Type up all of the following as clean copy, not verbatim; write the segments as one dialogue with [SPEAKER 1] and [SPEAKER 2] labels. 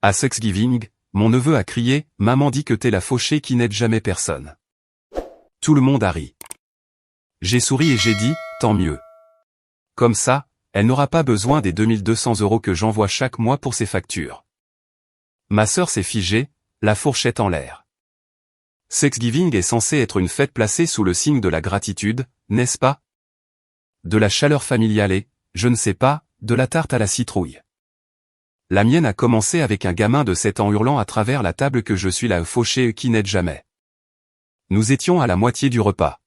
[SPEAKER 1] À Thanksgiving, mon neveu a crié « Maman dit que t'es la fauchée qui n'aide jamais personne ». Tout le monde a ri. J'ai souri et j'ai dit « Tant mieux. Comme ça, elle n'aura pas besoin des 2200 € que j'envoie chaque mois pour ses factures. » Ma sœur s'est figée, la fourchette en l'air. Thanksgiving est censé être une fête placée sous le signe de la gratitude, n'est-ce pas? De la chaleur familiale et, je ne sais pas, de la tarte à la citrouille. La mienne a commencé avec un gamin de 7 ans hurlant à travers la table que je suis la fauchée qui n'aide jamais. Nous étions à la moitié du repas.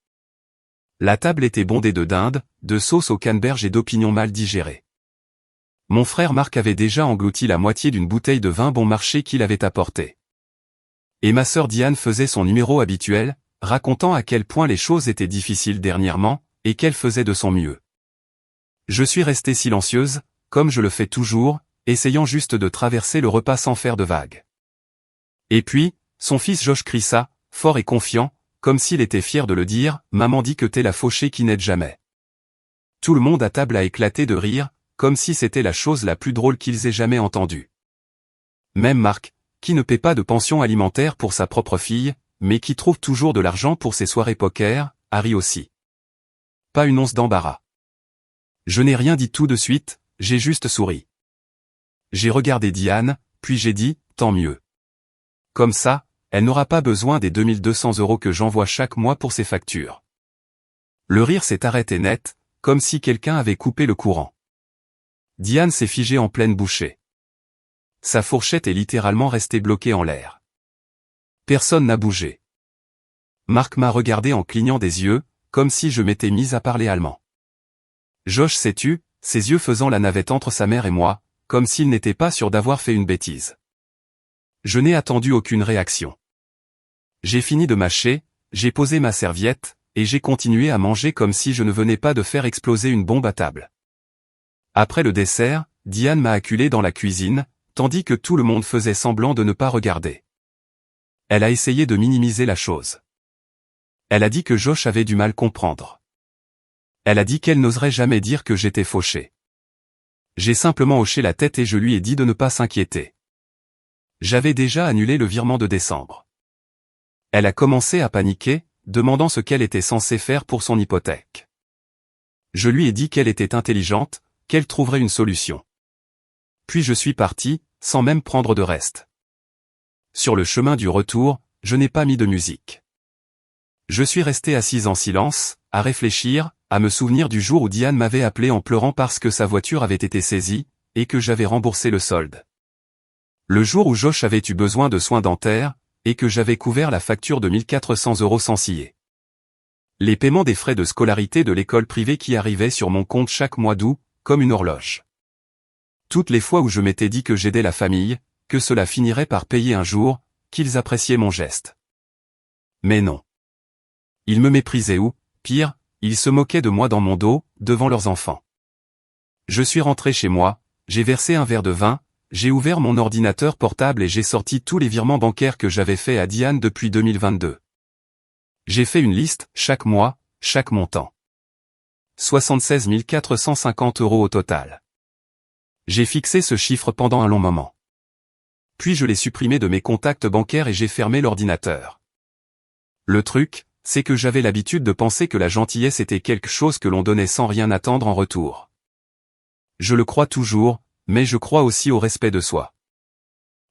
[SPEAKER 1] La table était bondée de dinde, de sauce au canneberge et d'opignons mal digérés. Mon frère Marc avait déjà englouti la moitié d'une bouteille de vin bon marché qu'il avait apportée. Et ma sœur Diane faisait son numéro habituel, racontant à quel point les choses étaient difficiles dernièrement, et qu'elle faisait de son mieux. Je suis restée silencieuse, comme je le fais toujours, essayant juste de traverser le repas sans faire de vagues. Et puis, son fils Josh crissa, fort et confiant, comme s'il était fier de le dire, « Maman dit que t'es la fauchée qui n'aide jamais. » Tout le monde à table a éclaté de rire, comme si c'était la chose la plus drôle qu'ils aient jamais entendue. Même Marc, qui ne paie pas de pension alimentaire pour sa propre fille, mais qui trouve toujours de l'argent pour ses soirées poker, a ri aussi. Pas une once d'embarras. Je n'ai rien dit tout de suite, j'ai juste souri. J'ai regardé Diane, puis j'ai dit, tant mieux. Comme ça, elle n'aura pas besoin des 2200 € que j'envoie chaque mois pour ses factures. Le rire s'est arrêté net, comme si quelqu'un avait coupé le courant. Diane s'est figée en pleine bouchée. Sa fourchette est littéralement restée bloquée en l'air. Personne n'a bougé. Marc m'a regardé en clignant des yeux, comme si je m'étais mise à parler allemand. Josh s'est tu, ses yeux faisant la navette entre sa mère et moi, comme s'il n'était pas sûr d'avoir fait une bêtise. Je n'ai attendu aucune réaction. J'ai fini de mâcher, j'ai posé ma serviette, et j'ai continué à manger comme si je ne venais pas de faire exploser une bombe à table. Après le dessert, Diane m'a acculé dans la cuisine, tandis que tout le monde faisait semblant de ne pas regarder. Elle a essayé de minimiser la chose. Elle a dit que Josh avait du mal à comprendre. Elle a dit qu'elle n'oserait jamais dire que j'étais fauché. J'ai simplement hoché la tête et je lui ai dit de ne pas s'inquiéter. J'avais déjà annulé le virement de décembre. Elle a commencé à paniquer, demandant ce qu'elle était censée faire pour son hypothèque. Je lui ai dit qu'elle était intelligente, qu'elle trouverait une solution. Puis je suis parti, sans même prendre de reste. Sur le chemin du retour, je n'ai pas mis de musique. Je suis resté assise en silence, à réfléchir, à me souvenir du jour où Diane m'avait appelé en pleurant parce que sa voiture avait été saisie, et que j'avais remboursé le solde. Le jour où Josh avait eu besoin de soins dentaires, et que j'avais couvert la facture de 1400 € sans ciller. Les paiements des frais de scolarité de l'école privée qui arrivaient sur mon compte chaque mois d'août, comme une horloge. Toutes les fois où je m'étais dit que j'aidais la famille, que cela finirait par payer un jour, qu'ils appréciaient mon geste. Mais non. Ils me méprisaient ou, pire, ils se moquaient de moi dans mon dos, devant leurs enfants. Je suis rentré chez moi, j'ai versé un verre de vin, j'ai ouvert mon ordinateur portable et j'ai sorti tous les virements bancaires que j'avais faits à Diane depuis 2022. J'ai fait une liste, chaque mois, chaque montant. 76 450 € au total. J'ai fixé ce chiffre pendant un long moment. Puis je l'ai supprimé de mes contacts bancaires et j'ai fermé l'ordinateur. Le truc, c'est que j'avais l'habitude de penser que la gentillesse était quelque chose que l'on donnait sans rien attendre en retour. Je le crois toujours, mais je crois aussi au respect de soi.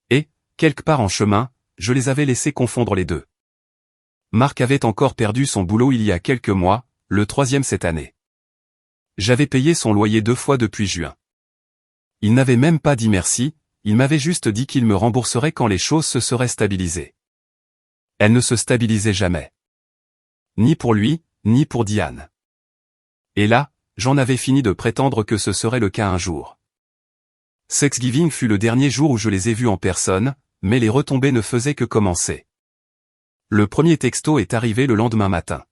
[SPEAKER 1] Et, quelque part en chemin, je les avais laissés confondre les deux. Marc avait encore perdu son boulot il y a quelques mois, le 3e cette année. J'avais payé son loyer 2 fois depuis juin. Il n'avait même pas dit merci, il m'avait juste dit qu'il me rembourserait quand les choses se seraient stabilisées. Elles ne se stabilisaient jamais. Ni pour lui, ni pour Diane. Et là, j'en avais fini de prétendre que ce serait le cas un jour. Thanksgiving fut le dernier jour où je les ai vus en personne, mais les retombées ne faisaient que commencer. Le premier texto est arrivé le lendemain matin.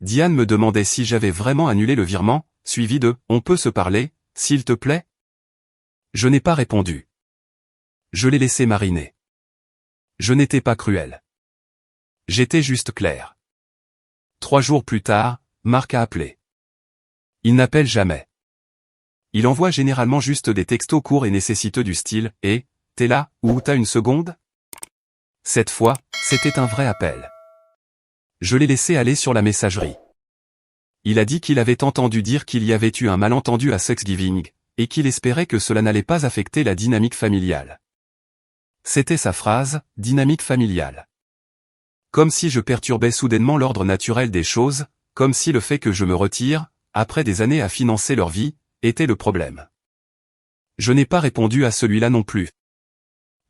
[SPEAKER 1] Diane me demandait si j'avais vraiment annulé le virement, suivi de « On peut se parler, s'il te plaît ?» Je n'ai pas répondu. Je l'ai laissé mariner. Je n'étais pas cruel. J'étais juste clair. 3 jours plus tard, Marc a appelé. Il n'appelle jamais. Il envoie généralement juste des textos courts et nécessiteux du style « Et, t'es là, ou t'as une seconde? Cette fois, c'était un vrai appel. Je l'ai laissé aller sur la messagerie. Il a dit qu'il avait entendu dire qu'il y avait eu un malentendu à Thanksgiving, et qu'il espérait que cela n'allait pas affecter la dynamique familiale. C'était sa phrase, dynamique familiale. Comme si je perturbais soudainement l'ordre naturel des choses, comme si le fait que je me retire, après des années à financer leur vie, était le problème. Je n'ai pas répondu à celui-là non plus.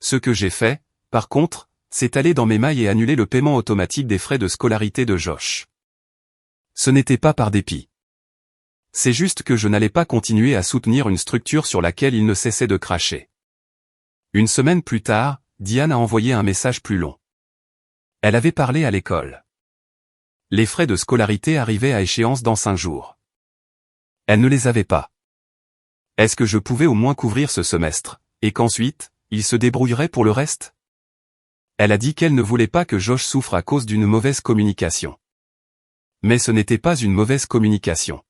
[SPEAKER 1] Ce que j'ai fait, par contre, c'est aller dans mes mailles et annuler le paiement automatique des frais de scolarité de Josh. Ce n'était pas par dépit. C'est juste que je n'allais pas continuer à soutenir une structure sur laquelle il ne cessait de cracher. Une semaine plus tard, Diane a envoyé un message plus long. Elle avait parlé à l'école. Les frais de scolarité arrivaient à échéance dans 5 jours. Elle ne les avait pas. Est-ce que je pouvais au moins couvrir ce semestre, et qu'ensuite, il se débrouillerait pour le reste? Elle a dit qu'elle ne voulait pas que Josh souffre à cause d'une mauvaise communication. Mais ce n'était pas une mauvaise communication.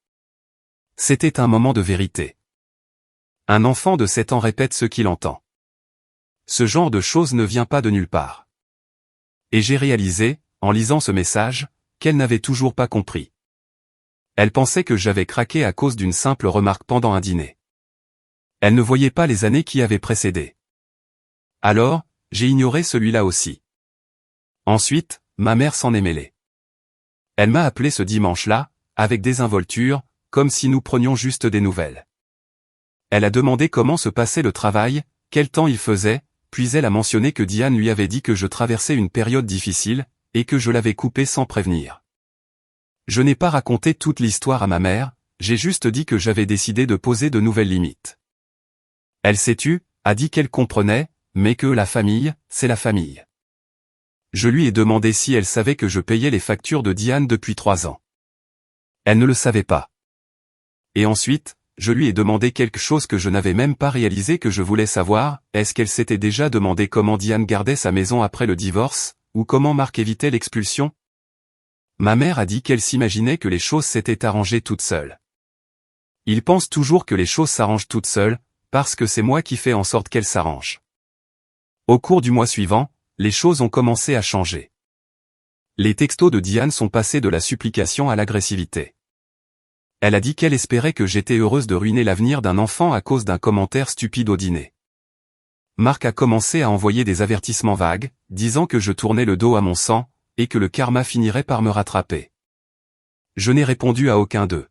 [SPEAKER 1] C'était un moment de vérité. Un enfant de 7 ans répète ce qu'il entend. Ce genre de choses ne vient pas de nulle part. Et j'ai réalisé, en lisant ce message, qu'elle n'avait toujours pas compris. Elle pensait que j'avais craqué à cause d'une simple remarque pendant un dîner. Elle ne voyait pas les années qui avaient précédé. Alors, j'ai ignoré celui-là aussi. Ensuite, ma mère s'en est mêlée. Elle m'a appelé ce dimanche-là, avec désinvolture, comme si nous prenions juste des nouvelles. Elle a demandé comment se passait le travail, quel temps il faisait, puis elle a mentionné que Diane lui avait dit que je traversais une période difficile, et que je l'avais coupé sans prévenir. Je n'ai pas raconté toute l'histoire à ma mère, j'ai juste dit que j'avais décidé de poser de nouvelles limites. Elle s'est tue, a dit qu'elle comprenait, mais que la famille, c'est la famille. Je lui ai demandé si elle savait que je payais les factures de Diane depuis 3 ans. Elle ne le savait pas. Et ensuite, je lui ai demandé quelque chose que je n'avais même pas réalisé que je voulais savoir, est-ce qu'elle s'était déjà demandé comment Diane gardait sa maison après le divorce, ou comment Marc évitait l'expulsion? Ma mère a dit qu'elle s'imaginait que les choses s'étaient arrangées toutes seules. Il pense toujours que les choses s'arrangent toutes seules, parce que c'est moi qui fais en sorte qu'elles s'arrangent. Au cours du mois suivant, les choses ont commencé à changer. Les textos de Diane sont passés de la supplication à l'agressivité. Elle a dit qu'elle espérait que j'étais heureuse de ruiner l'avenir d'un enfant à cause d'un commentaire stupide au dîner. Marc a commencé à envoyer des avertissements vagues, disant que je tournais le dos à mon sang, et que le karma finirait par me rattraper. Je n'ai répondu à aucun d'eux.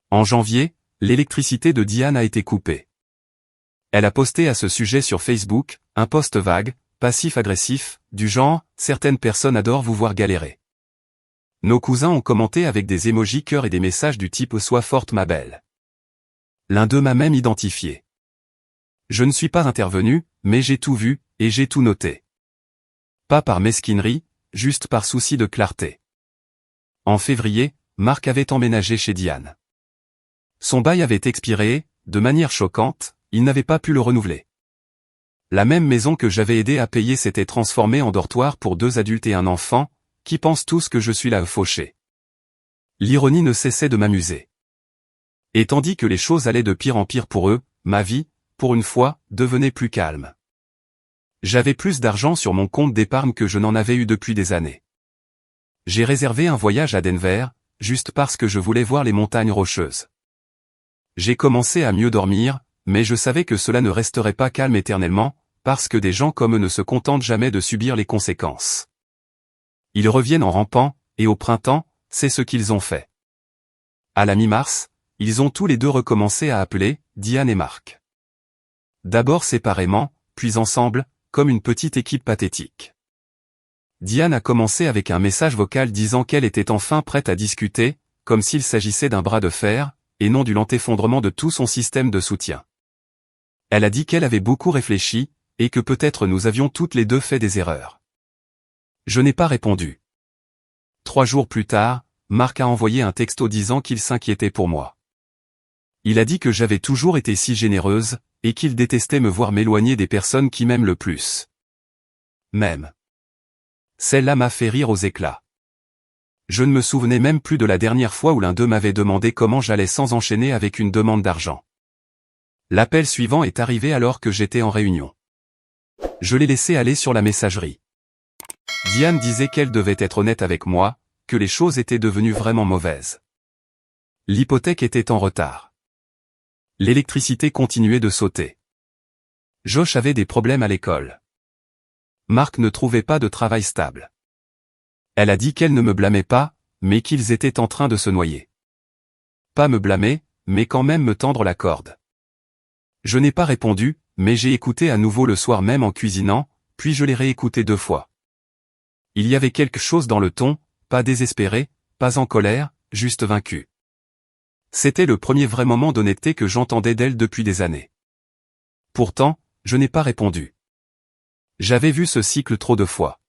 [SPEAKER 1] En janvier, l'électricité de Diane a été coupée. Elle a posté à ce sujet sur Facebook, un post vague, passif-agressif, du genre « Certaines personnes adorent vous voir galérer ». Nos cousins ont commenté avec des émojis cœur et des messages du type « Sois forte ma belle ». L'un d'eux m'a même identifié. Je ne suis pas intervenu, mais j'ai tout vu, et j'ai tout noté. Pas par mesquinerie, juste par souci de clarté. En février, Marc avait emménagé chez Diane. Son bail avait expiré, de manière choquante, il n'avait pas pu le renouveler. La même maison que j'avais aidé à payer s'était transformée en dortoir pour 2 adultes et un enfant, qui pensent tous que je suis là fauché. L'ironie ne cessait de m'amuser. Et tandis que les choses allaient de pire en pire pour eux, ma vie, pour une fois, devenait plus calme. J'avais plus d'argent sur mon compte d'épargne que je n'en avais eu depuis des années. J'ai réservé un voyage à Denver, juste parce que je voulais voir les montagnes rocheuses. J'ai commencé à mieux dormir, mais je savais que cela ne resterait pas calme éternellement, parce que des gens comme eux ne se contentent jamais de subir les conséquences. Ils reviennent en rampant, et au printemps, c'est ce qu'ils ont fait. À la mi-mars, ils ont tous les deux recommencé à appeler, Diane et Marc. D'abord séparément, puis ensemble, comme une petite équipe pathétique. Diane a commencé avec un message vocal disant qu'elle était enfin prête à discuter, comme s'il s'agissait d'un bras de fer, et non du lent effondrement de tout son système de soutien. Elle a dit qu'elle avait beaucoup réfléchi, et que peut-être nous avions toutes les deux fait des erreurs. Je n'ai pas répondu. 3 jours plus tard, Marc a envoyé un texto disant qu'il s'inquiétait pour moi. Il a dit que j'avais toujours été si généreuse, et qu'il détestait me voir m'éloigner des personnes qui m'aiment le plus. Même. Celle-là m'a fait rire aux éclats. Je ne me souvenais même plus de la dernière fois où l'un d'eux m'avait demandé comment j'allais sans enchaîner avec une demande d'argent. L'appel suivant est arrivé alors que j'étais en réunion. Je l'ai laissé aller sur la messagerie. Diane disait qu'elle devait être honnête avec moi, que les choses étaient devenues vraiment mauvaises. L'hypothèque était en retard. L'électricité continuait de sauter. Josh avait des problèmes à l'école. Marc ne trouvait pas de travail stable. Elle a dit qu'elle ne me blâmait pas, mais qu'ils étaient en train de se noyer. Pas me blâmer, mais quand même me tendre la corde. Je n'ai pas répondu, mais j'ai écouté à nouveau le soir même en cuisinant, puis je l'ai réécouté 2 fois. Il y avait quelque chose dans le ton, pas désespéré, pas en colère, juste vaincu. C'était le premier vrai moment d'honnêteté que j'entendais d'elle depuis des années. Pourtant, je n'ai pas répondu. J'avais vu ce cycle trop de fois.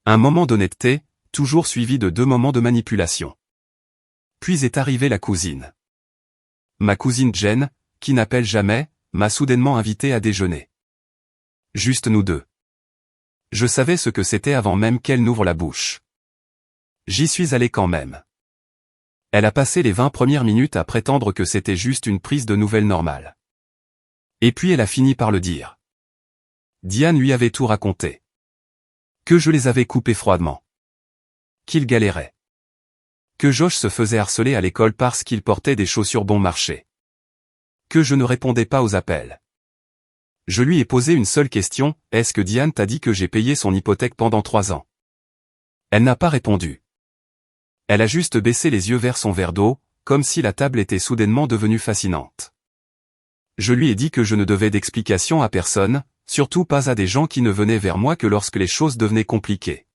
[SPEAKER 1] Un moment d'honnêteté, toujours suivi de 2 moments de manipulation. Puis est arrivée la cousine. Ma cousine Jen, qui n'appelle jamais, m'a soudainement invité à déjeuner. Juste nous deux. Je savais ce que c'était avant même qu'elle n'ouvre la bouche. J'y suis allé quand même. Elle a passé les 20 premières minutes à prétendre que c'était juste une prise de nouvelles normale. Et puis elle a fini par le dire. Diane lui avait tout raconté. Que je les avais coupés froidement. Qu'il galérait. Que Josh se faisait harceler à l'école parce qu'il portait des chaussures bon marché. Que je ne répondais pas aux appels. Je lui ai posé une seule question, est-ce que Diane t'a dit que j'ai payé son hypothèque pendant 3 ans? Elle n'a pas répondu. Elle a juste baissé les yeux vers son verre d'eau, comme si la table était soudainement devenue fascinante. Je lui ai dit que je ne devais d'explication à personne, surtout pas à des gens qui ne venaient vers moi que lorsque les choses devenaient compliquées.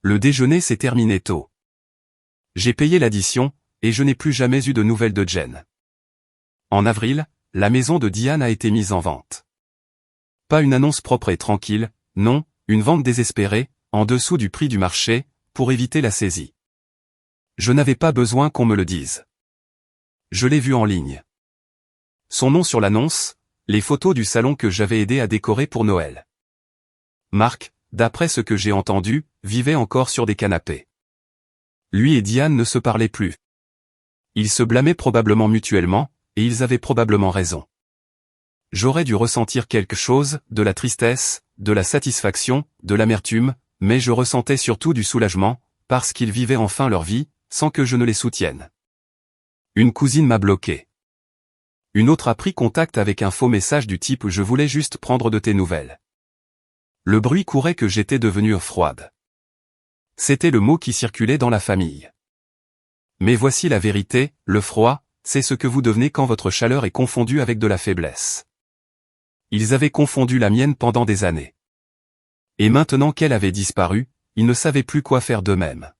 [SPEAKER 1] Le déjeuner s'est terminé tôt. J'ai payé l'addition, et je n'ai plus jamais eu de nouvelles de Jen. En avril, la maison de Diane a été mise en vente. Pas une annonce propre et tranquille, non, une vente désespérée, en dessous du prix du marché, pour éviter la saisie. Je n'avais pas besoin qu'on me le dise. Je l'ai vu en ligne. Son nom sur l'annonce, les photos du salon que j'avais aidé à décorer pour Noël. Marc, d'après ce que j'ai entendu, vivait encore sur des canapés. Lui et Diane ne se parlaient plus. Ils se blâmaient probablement mutuellement, et ils avaient probablement raison. J'aurais dû ressentir quelque chose, de la tristesse, de la satisfaction, de l'amertume, mais je ressentais surtout du soulagement, parce qu'ils vivaient enfin leur vie, sans que je ne les soutienne. Une cousine m'a bloqué. Une autre a pris contact avec un faux message du type « Je voulais juste prendre de tes nouvelles ». Le bruit courait que j'étais devenue froide. C'était le mot qui circulait dans la famille. Mais voici la vérité, le froid, c'est ce que vous devenez quand votre chaleur est confondue avec de la faiblesse. Ils avaient confondu la mienne pendant des années. Et maintenant qu'elle avait disparu, ils ne savaient plus quoi faire d'eux-mêmes.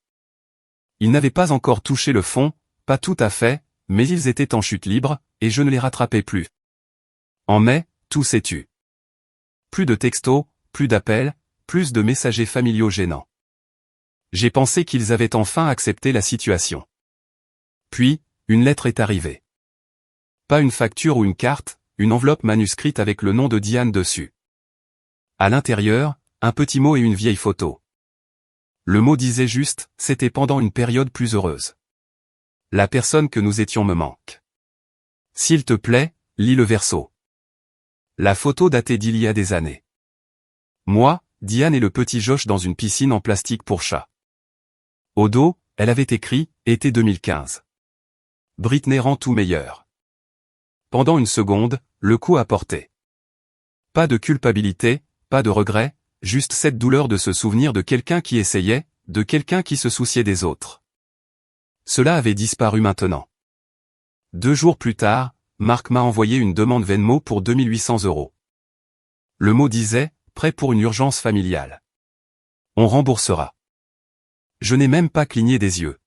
[SPEAKER 1] Ils n'avaient pas encore touché le fond, pas tout à fait, mais ils étaient en chute libre, et je ne les rattrapais plus. En mai, tout s'est tu. Plus de textos, plus d'appels, plus de messagers familiaux gênants. J'ai pensé qu'ils avaient enfin accepté la situation. Puis, une lettre est arrivée. Pas une facture ou une carte, une enveloppe manuscrite avec le nom de Diane dessus. À l'intérieur, un petit mot et une vieille photo. Le mot disait juste, c'était pendant une période plus heureuse. La personne que nous étions me manque. S'il te plaît, lis le verso. La photo datait d'il y a des années. Moi, Diane et le petit Josh dans une piscine en plastique pour chat. Au dos, elle avait écrit, été 2015. Britney rend tout meilleur. Pendant une seconde, le coup a porté. Pas de culpabilité, pas de regret, juste cette douleur de se souvenir de quelqu'un qui essayait, de quelqu'un qui se souciait des autres. Cela avait disparu maintenant. 2 jours plus tard, Marc m'a envoyé une demande Venmo pour 2800 €. Le mot disait, prêt pour une urgence familiale. On remboursera. Je n'ai même pas cligné des yeux.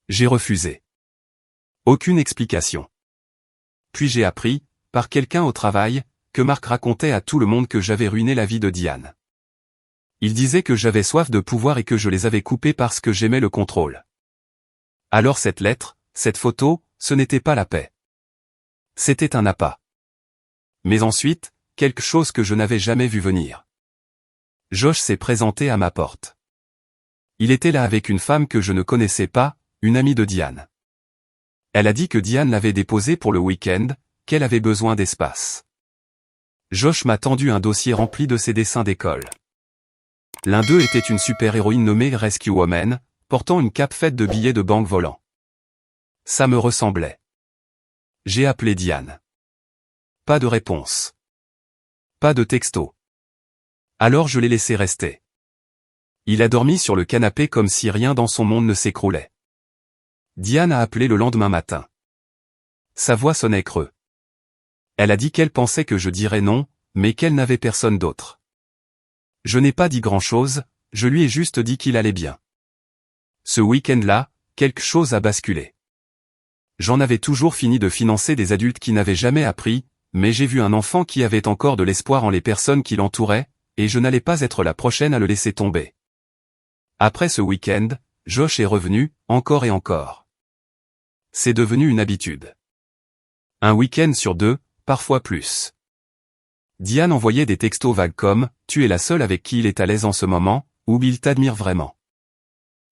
[SPEAKER 1] J'ai refusé. Aucune explication. Puis j'ai appris, par quelqu'un au travail, que Marc racontait à tout le monde que j'avais ruiné la vie de Diane. Il disait que j'avais soif de pouvoir et que je les avais coupés parce que j'aimais le contrôle. Alors cette lettre, cette photo, ce n'était pas la paix. C'était un appât. Mais ensuite, quelque chose que je n'avais jamais vu venir. Josh s'est présenté à ma porte. Il était là avec une femme que je ne connaissais pas, une amie de Diane. Elle a dit que Diane l'avait déposée pour le week-end, qu'elle avait besoin d'espace. Josh m'a tendu un dossier rempli de ses dessins d'école. L'un d'eux était une super-héroïne nommée Rescue Woman, portant une cape faite de billets de banque volants. Ça me ressemblait. J'ai appelé Diane. Pas de réponse. Pas de texto. Alors je l'ai laissé rester. Il a dormi sur le canapé comme si rien dans son monde ne s'écroulait. Diane a appelé le lendemain matin. Sa voix sonnait creux. Elle a dit qu'elle pensait que je dirais non, mais qu'elle n'avait personne d'autre. Je n'ai pas dit grand-chose, je lui ai juste dit qu'il allait bien. Ce week-end-là, quelque chose a basculé. J'en avais toujours fini de financer des adultes qui n'avaient jamais appris, mais j'ai vu un enfant qui avait encore de l'espoir en les personnes qui l'entouraient, et je n'allais pas être la prochaine à le laisser tomber. Après ce week-end, Josh est revenu, encore et encore. C'est devenu une habitude. Un week-end sur 2, parfois plus. Diane envoyait des textos vagues comme « Tu es la seule avec qui il est à l'aise en ce moment » ou « Il t'admire vraiment ».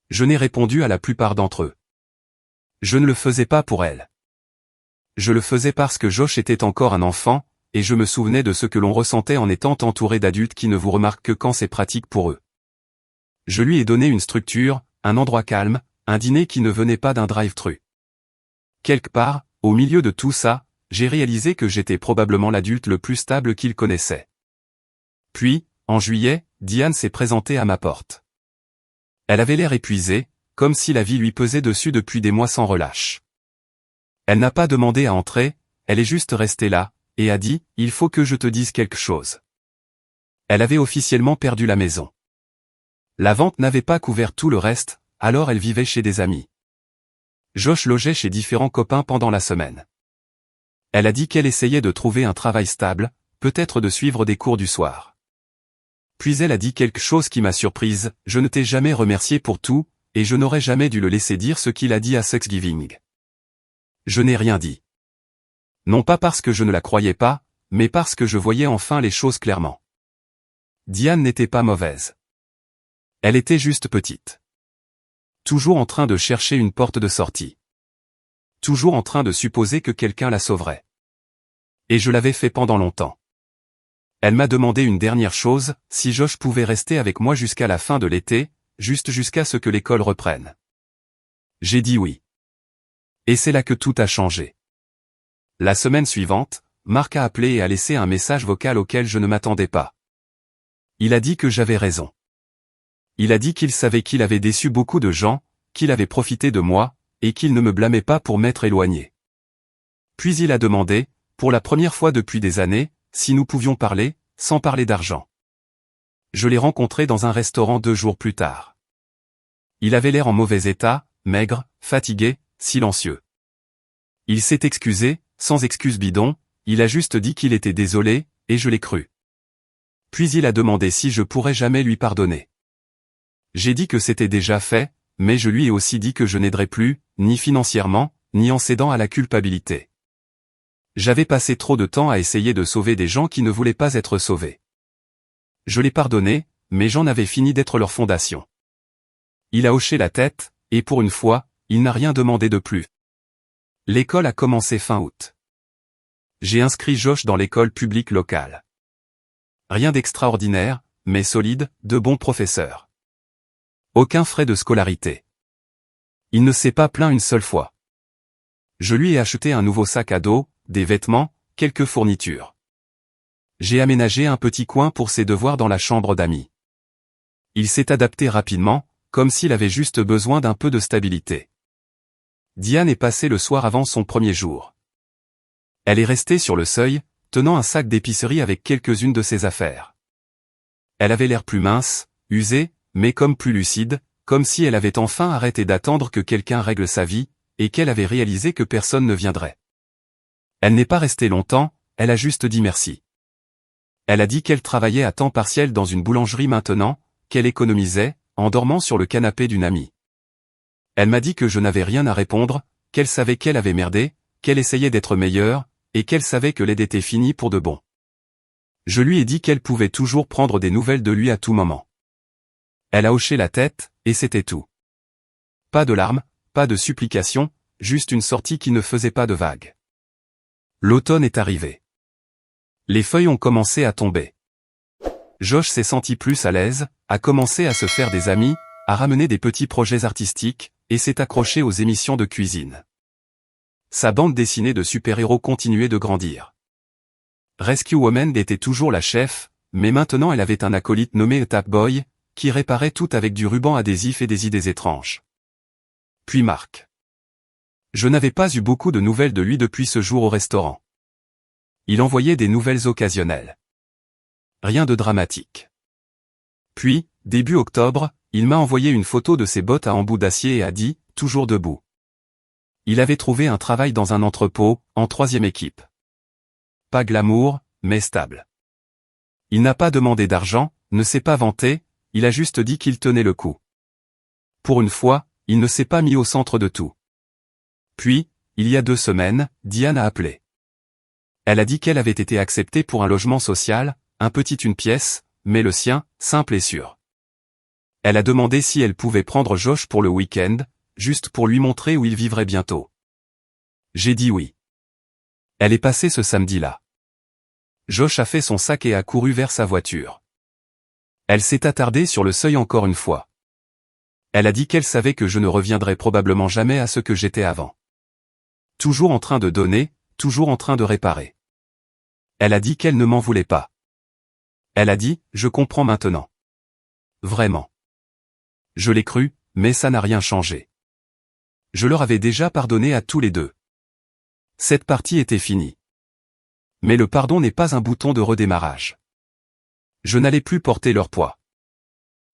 [SPEAKER 1] Je n'ai répondu à la plupart d'entre eux. Je ne le faisais pas pour elle. Je le faisais parce que Josh était encore un enfant, et je me souvenais de ce que l'on ressentait en étant entouré d'adultes qui ne vous remarquent que quand c'est pratique pour eux. Je lui ai donné une structure, un endroit calme, un dîner qui ne venait pas d'un drive-thru. Quelque part, au milieu de tout ça, j'ai réalisé que j'étais probablement l'adulte le plus stable qu'il connaissait. Puis, en juillet, Diane s'est présentée à ma porte. Elle avait l'air épuisée, comme si la vie lui pesait dessus depuis des mois sans relâche. Elle n'a pas demandé à entrer, elle est juste restée là, et a dit « Il faut que je te dise quelque chose ». Elle avait officiellement perdu la maison. La vente n'avait pas couvert tout le reste, alors elle vivait chez des amis. Josh logeait chez différents copains pendant la semaine. Elle a dit qu'elle essayait de trouver un travail stable, peut-être de suivre des cours du soir. Puis elle a dit quelque chose qui m'a surprise, « Je ne t'ai jamais remercié pour tout, et je n'aurais jamais dû le laisser dire ce qu'il a dit à Thanksgiving. » Je n'ai rien dit. Non pas parce que je ne la croyais pas, mais parce que je voyais enfin les choses clairement. Diane n'était pas mauvaise. Elle était juste petite. Toujours en train de chercher une porte de sortie. Toujours en train de supposer que quelqu'un la sauverait. Et je l'avais fait pendant longtemps. Elle m'a demandé une dernière chose, si Josh pouvait rester avec moi jusqu'à la fin de l'été, juste jusqu'à ce que l'école reprenne. J'ai dit oui. Et c'est là que tout a changé. La semaine suivante, Marc a appelé et a laissé un message vocal auquel je ne m'attendais pas. Il a dit que j'avais raison. Il a dit qu'il savait qu'il avait déçu beaucoup de gens, qu'il avait profité de moi, et qu'il ne me blâmait pas pour m'être éloigné. Puis il a demandé, pour la première fois depuis des années, si nous pouvions parler, sans parler d'argent. Je l'ai rencontré dans un restaurant 2 jours plus tard. Il avait l'air en mauvais état, maigre, fatigué, silencieux. Il s'est excusé, sans excuse bidon, il a juste dit qu'il était désolé, et je l'ai cru. Puis il a demandé si je pourrais jamais lui pardonner. J'ai dit que c'était déjà fait, mais je lui ai aussi dit que je n'aiderais plus, ni financièrement, ni en cédant à la culpabilité. J'avais passé trop de temps à essayer de sauver des gens qui ne voulaient pas être sauvés. Je l'ai pardonné, mais j'en avais fini d'être leur fondation. Il a hoché la tête, et pour une fois, il n'a rien demandé de plus. L'école a commencé fin août. J'ai inscrit Josh dans l'école publique locale. Rien d'extraordinaire, mais solide, de bons professeurs. Aucun frais de scolarité. Il ne s'est pas plaint une seule fois. Je lui ai acheté un nouveau sac à dos, des vêtements, quelques fournitures. J'ai aménagé un petit coin pour ses devoirs dans la chambre d'amis. Il s'est adapté rapidement, comme s'il avait juste besoin d'un peu de stabilité. Diane est passée le soir avant son premier jour. Elle est restée sur le seuil, tenant un sac d'épicerie avec quelques-unes de ses affaires. Elle avait l'air plus mince, usée, mais comme plus lucide, comme si elle avait enfin arrêté d'attendre que quelqu'un règle sa vie, et qu'elle avait réalisé que personne ne viendrait. Elle n'est pas restée longtemps, elle a juste dit merci. Elle a dit qu'elle travaillait à temps partiel dans une boulangerie maintenant, qu'elle économisait, en dormant sur le canapé d'une amie. Elle m'a dit que je n'avais rien à répondre, qu'elle savait qu'elle avait merdé, qu'elle essayait d'être meilleure, et qu'elle savait que l'aide était finie pour de bon. Je lui ai dit qu'elle pouvait toujours prendre des nouvelles de lui à tout moment. Elle a hoché la tête, et c'était tout. Pas de larmes, pas de supplications, juste une sortie qui ne faisait pas de vagues. L'automne est arrivé. Les feuilles ont commencé à tomber. Josh s'est senti plus à l'aise, a commencé à se faire des amis, a ramené des petits projets artistiques, et s'est accroché aux émissions de cuisine. Sa bande dessinée de super-héros continuait de grandir. Rescue Woman était toujours la chef, mais maintenant elle avait un acolyte nommé Tap Boy, qui réparait tout avec du ruban adhésif et des idées étranges. Puis Mark. Je n'avais pas eu beaucoup de nouvelles de lui depuis ce jour au restaurant. Il envoyait des nouvelles occasionnelles. Rien de dramatique. Puis, début octobre, il m'a envoyé une photo de ses bottes à embout d'acier et a dit, toujours debout. Il avait trouvé un travail dans un entrepôt, en 3e équipe. Pas glamour, mais stable. Il n'a pas demandé d'argent, ne s'est pas vanté, il a juste dit qu'il tenait le coup. Pour une fois, il ne s'est pas mis au centre de tout. Puis, il y a 2 semaines, Diane a appelé. Elle a dit qu'elle avait été acceptée pour un logement social, un petit une pièce, mais le sien, simple et sûr. Elle a demandé si elle pouvait prendre Josh pour le week-end, juste pour lui montrer où il vivrait bientôt. J'ai dit oui. Elle est passée ce samedi-là. Josh a fait son sac et a couru vers sa voiture. Elle s'est attardée sur le seuil encore une fois. Elle a dit qu'elle savait que je ne reviendrais probablement jamais à ce que j'étais avant. Toujours en train de donner, toujours en train de réparer. Elle a dit qu'elle ne m'en voulait pas. Elle a dit, je comprends maintenant. Vraiment. Je l'ai cru, mais ça n'a rien changé. Je leur avais déjà pardonné à tous les deux. Cette partie était finie. Mais le pardon n'est pas un bouton de redémarrage. Je n'allais plus porter leur poids.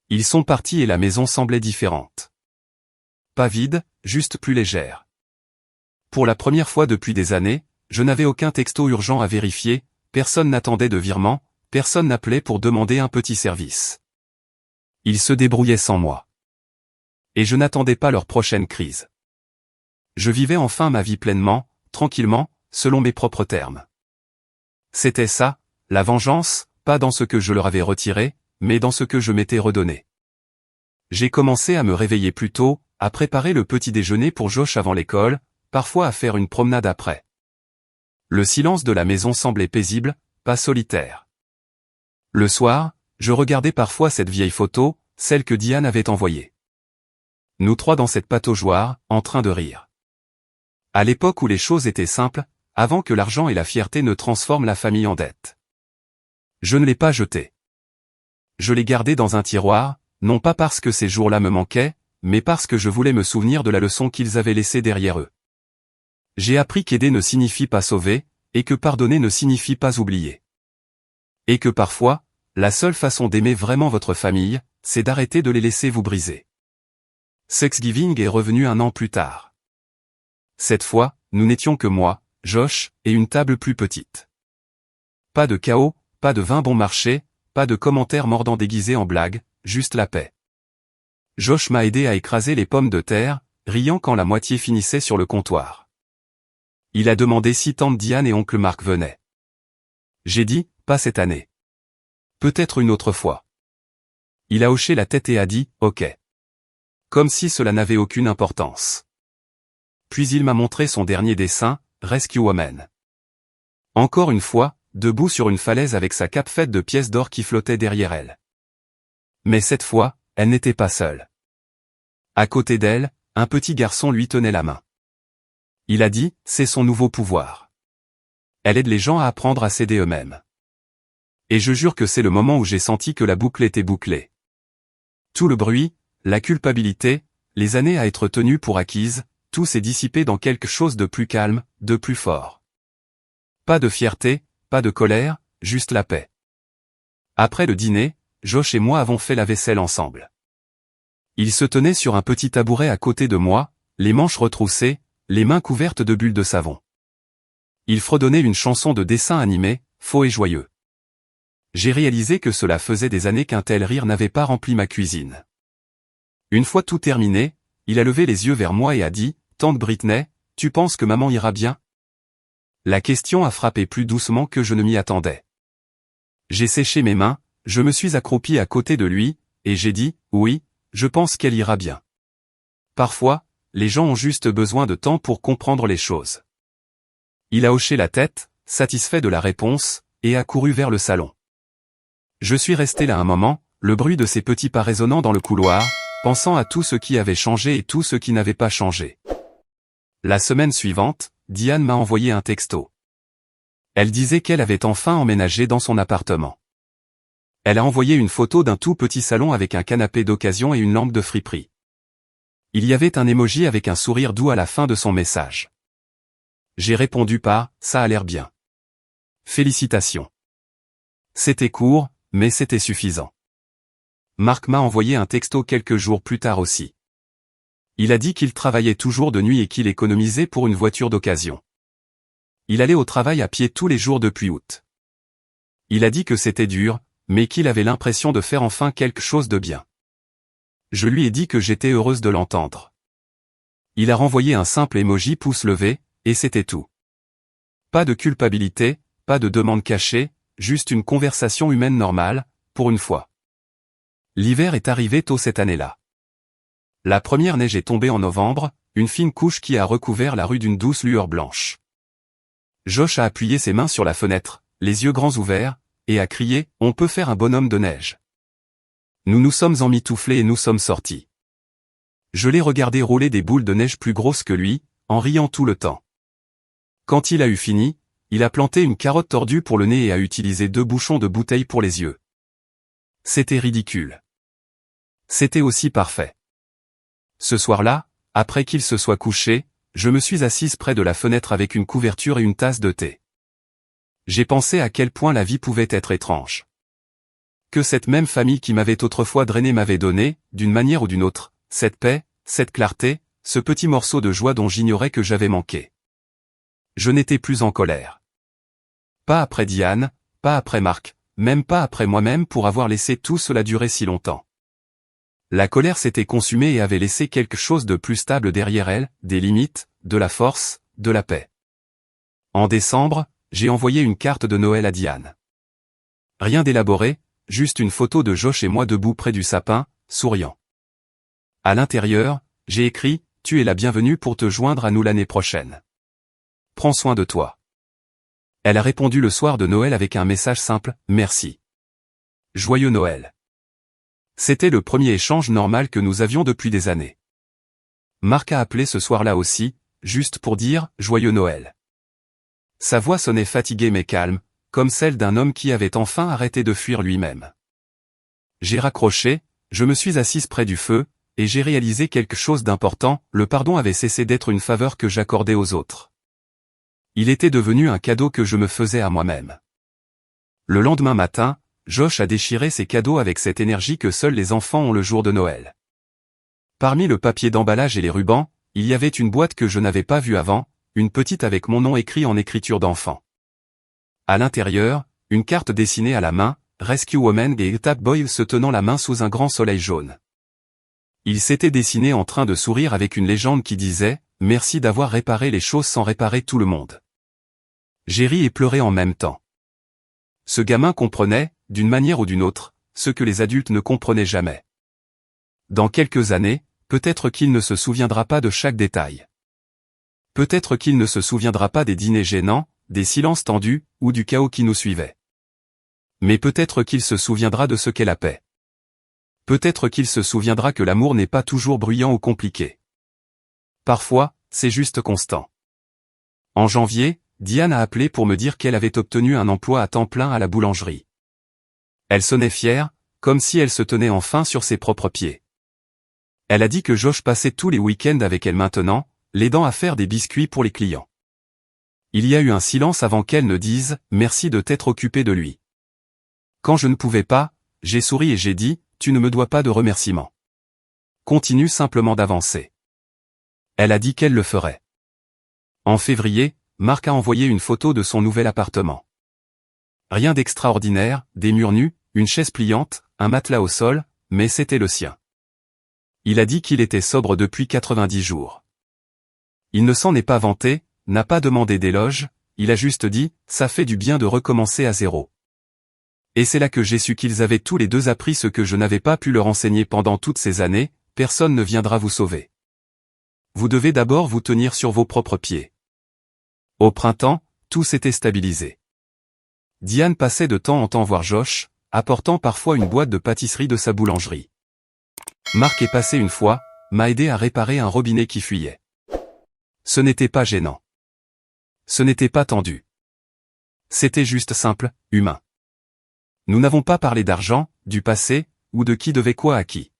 [SPEAKER 1] Ils sont partis et la maison semblait différente. Pas vide, juste plus légère. Pour la première fois depuis des années, je n'avais aucun texto urgent à vérifier, personne n'attendait de virement, personne n'appelait pour demander un petit service. Ils se débrouillaient sans moi. Et je n'attendais pas leur prochaine crise. Je vivais enfin ma vie pleinement, tranquillement, selon mes propres termes. C'était ça, la vengeance, pas dans ce que je leur avais retiré, mais dans ce que je m'étais redonné. J'ai commencé à me réveiller plus tôt, à préparer le petit déjeuner pour Josh avant l'école, parfois à faire une promenade après. Le silence de la maison semblait paisible, pas solitaire. Le soir, je regardais parfois cette vieille photo, celle que Diane avait envoyée. Nous 3 dans cette pataugeoire, en train de rire. À l'époque où les choses étaient simples, avant que l'argent et la fierté ne transforment la famille en dette. Je ne l'ai pas jeté. Je l'ai gardé dans un tiroir, non pas parce que ces jours-là me manquaient, mais parce que je voulais me souvenir de la leçon qu'ils avaient laissée derrière eux. J'ai appris qu'aider ne signifie pas sauver, et que pardonner ne signifie pas oublier. Et que parfois, la seule façon d'aimer vraiment votre famille, c'est d'arrêter de les laisser vous briser. Thanksgiving est revenu 1 an plus tard. Cette fois, nous n'étions que moi, Josh, et une table plus petite. Pas de chaos, pas de vin bon marché, pas de commentaires mordants déguisés en blagues, juste la paix. Josh m'a aidé à écraser les pommes de terre, riant quand la moitié finissait sur le comptoir. Il a demandé si tante Diane et oncle Marc venaient. J'ai dit, pas cette année. Peut-être une autre fois. Il a hoché la tête et a dit, ok. Comme si cela n'avait aucune importance. Puis il m'a montré son dernier dessin, Rescue Woman. Encore une fois, debout sur une falaise avec sa cape faite de pièces d'or qui flottait derrière elle. Mais cette fois, elle n'était pas seule. À côté d'elle, un petit garçon lui tenait la main. Il a dit, c'est son nouveau pouvoir. Elle aide les gens à apprendre à s'aider eux-mêmes. Et je jure que c'est le moment où j'ai senti que la boucle était bouclée. Tout le bruit, la culpabilité, les années à être tenues pour acquises, tout s'est dissipé dans quelque chose de plus calme, de plus fort. Pas de fierté, pas de colère, juste la paix. Après le dîner, Josh et moi avons fait la vaisselle ensemble. Il se tenait sur un petit tabouret à côté de moi, les manches retroussées, les mains couvertes de bulles de savon. Il fredonnait une chanson de dessin animé, faux et joyeux. J'ai réalisé que cela faisait des années qu'un tel rire n'avait pas rempli ma cuisine. Une fois tout terminé, il a levé les yeux vers moi et a dit, « Tante Britney, tu penses que maman ira bien ?» La question a frappé plus doucement que je ne m'y attendais. J'ai séché mes mains, je me suis accroupi à côté de lui, et j'ai dit, « Oui, je pense qu'elle ira bien. » Parfois, les gens ont juste besoin de temps pour comprendre les choses. Il a hoché la tête, satisfait de la réponse, et a couru vers le salon. Je suis resté là un moment, le bruit de ses petits pas résonnant dans le couloir, pensant à tout ce qui avait changé et tout ce qui n'avait pas changé. La semaine suivante, Diane m'a envoyé un texto. Elle disait qu'elle avait enfin emménagé dans son appartement. Elle a envoyé une photo d'un tout petit salon avec un canapé d'occasion et une lampe de friperie. Il y avait un emoji avec un sourire doux à la fin de son message. J'ai répondu par « ça a l'air bien ». Félicitations. C'était court, mais c'était suffisant. Marc m'a envoyé un texto quelques jours plus tard aussi. Il a dit qu'il travaillait toujours de nuit et qu'il économisait pour une voiture d'occasion. Il allait au travail à pied tous les jours depuis août. Il a dit que c'était dur, mais qu'il avait l'impression de faire enfin quelque chose de bien. Je lui ai dit que j'étais heureuse de l'entendre. Il a renvoyé un simple emoji pouce levé, et c'était tout. Pas de culpabilité, pas de demande cachée, juste une conversation humaine normale, pour une fois. L'hiver est arrivé tôt cette année-là. La première neige est tombée en novembre, une fine couche qui a recouvert la rue d'une douce lueur blanche. Josh a appuyé ses mains sur la fenêtre, les yeux grands ouverts, et a crié « On peut faire un bonhomme de neige ». Nous nous sommes emmitouflés et nous sommes sortis. Je l'ai regardé rouler des boules de neige plus grosses que lui, en riant tout le temps. Quand il a eu fini, il a planté une carotte tordue pour le nez et a utilisé 2 bouchons de bouteille pour les yeux. C'était ridicule. C'était aussi parfait. Ce soir-là, après qu'il se soit couché, je me suis assise près de la fenêtre avec une couverture et une tasse de thé. J'ai pensé à quel point la vie pouvait être étrange. Que cette même famille qui m'avait autrefois drainé m'avait donné, d'une manière ou d'une autre, cette paix, cette clarté, ce petit morceau de joie dont j'ignorais que j'avais manqué. Je n'étais plus en colère. Pas après Diane, pas après Marc, même pas après moi-même pour avoir laissé tout cela durer si longtemps. La colère s'était consumée et avait laissé quelque chose de plus stable derrière elle, des limites, de la force, de la paix. En décembre, j'ai envoyé une carte de Noël à Diane. Rien d'élaboré, juste une photo de Josh et moi debout près du sapin, souriant. À l'intérieur, j'ai écrit « Tu es la bienvenue pour te joindre à nous l'année prochaine. Prends soin de toi ». Elle a répondu le soir de Noël avec un message simple « Merci. Joyeux Noël ». C'était le premier échange normal que nous avions depuis des années. Marc a appelé ce soir-là aussi, juste pour dire « Joyeux Noël ». Sa voix sonnait fatiguée mais calme, comme celle d'un homme qui avait enfin arrêté de fuir lui-même. J'ai raccroché, je me suis assise près du feu, et j'ai réalisé quelque chose d'important, le pardon avait cessé d'être une faveur que j'accordais aux autres. Il était devenu un cadeau que je me faisais à moi-même. Le lendemain matin, Josh a déchiré ses cadeaux avec cette énergie que seuls les enfants ont le jour de Noël. Parmi le papier d'emballage et les rubans, il y avait une boîte que je n'avais pas vue avant, une petite avec mon nom écrit en écriture d'enfant. À l'intérieur, une carte dessinée à la main, Rescue Woman et Tap Boy se tenant la main sous un grand soleil jaune. Il s'était dessiné en train de sourire avec une légende qui disait « Merci d'avoir réparé les choses sans réparer tout le monde ». J'ai ri et pleuré en même temps. Ce gamin comprenait, d'une manière ou d'une autre, ce que les adultes ne comprenaient jamais. Dans quelques années, peut-être qu'il ne se souviendra pas de chaque détail. Peut-être qu'il ne se souviendra pas des dîners gênants, des silences tendus, ou du chaos qui nous suivait. Mais peut-être qu'il se souviendra de ce qu'est la paix. Peut-être qu'il se souviendra que l'amour n'est pas toujours bruyant ou compliqué. Parfois, c'est juste constant. En janvier, Diane a appelé pour me dire qu'elle avait obtenu un emploi à temps plein à la boulangerie. Elle sonnait fière, comme si elle se tenait enfin sur ses propres pieds. Elle a dit que Josh passait tous les week-ends avec elle maintenant, l'aidant à faire des biscuits pour les clients. Il y a eu un silence avant qu'elle ne dise « Merci de t'être occupé de lui ». Quand je ne pouvais pas, j'ai souri et j'ai dit « Tu ne me dois pas de remerciements. Continue simplement d'avancer ». Elle a dit qu'elle le ferait. En février, Marc a envoyé une photo de son nouvel appartement. Rien d'extraordinaire, des murs nus, une chaise pliante, un matelas au sol, mais c'était le sien. Il a dit qu'il était sobre depuis 90 jours. Il ne s'en est pas vanté, n'a pas demandé d'éloge, il a juste dit « Ça fait du bien de recommencer à zéro ». Et c'est là que j'ai su qu'ils avaient tous les deux appris ce que je n'avais pas pu leur enseigner pendant toutes ces années, personne ne viendra vous sauver. Vous devez d'abord vous tenir sur vos propres pieds. Au printemps, tout s'était stabilisé. Diane passait de temps en temps voir Josh, apportant parfois une boîte de pâtisserie de sa boulangerie. Marc est passé une fois, m'a aidé à réparer un robinet qui fuyait. Ce n'était pas gênant. Ce n'était pas tendu. C'était juste simple, humain. Nous n'avons pas parlé d'argent, du passé, ou de qui devait quoi à qui.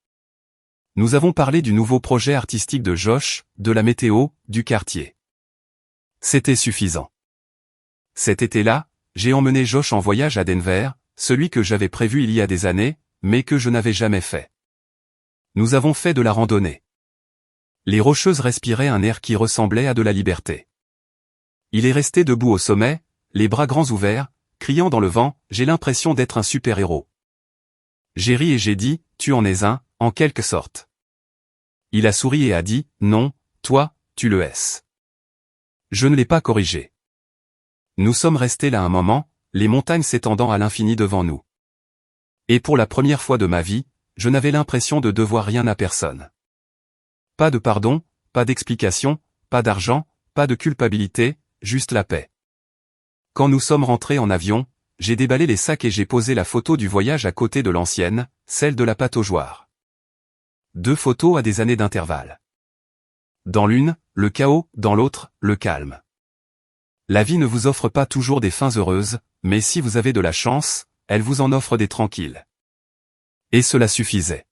[SPEAKER 1] Nous avons parlé du nouveau projet artistique de Josh, de la météo, du quartier. C'était suffisant. Cet été-là, j'ai emmené Josh en voyage à Denver, celui que j'avais prévu il y a des années, mais que je n'avais jamais fait. Nous avons fait de la randonnée. Les Rocheuses respiraient un air qui ressemblait à de la liberté. Il est resté debout au sommet, les bras grands ouverts, criant dans le vent, j'ai l'impression d'être un super-héros. J'ai ri et j'ai dit, tu en es un, en quelque sorte. Il a souri et a dit, non, toi, tu le es. Je ne l'ai pas corrigé. Nous sommes restés là un moment, les montagnes s'étendant à l'infini devant nous. Et pour la première fois de ma vie, je n'avais l'impression de devoir rien à personne. Pas de pardon, pas d'explication, pas d'argent, pas de culpabilité, juste la paix. Quand nous sommes rentrés en avion, j'ai déballé les sacs et j'ai posé la photo du voyage à côté de l'ancienne, celle de la pataugeoire. 2 photos à des années d'intervalle. Dans l'une, le chaos, dans l'autre, le calme. La vie ne vous offre pas toujours des fins heureuses, mais si vous avez de la chance, elle vous en offre des tranquilles. Et cela suffisait.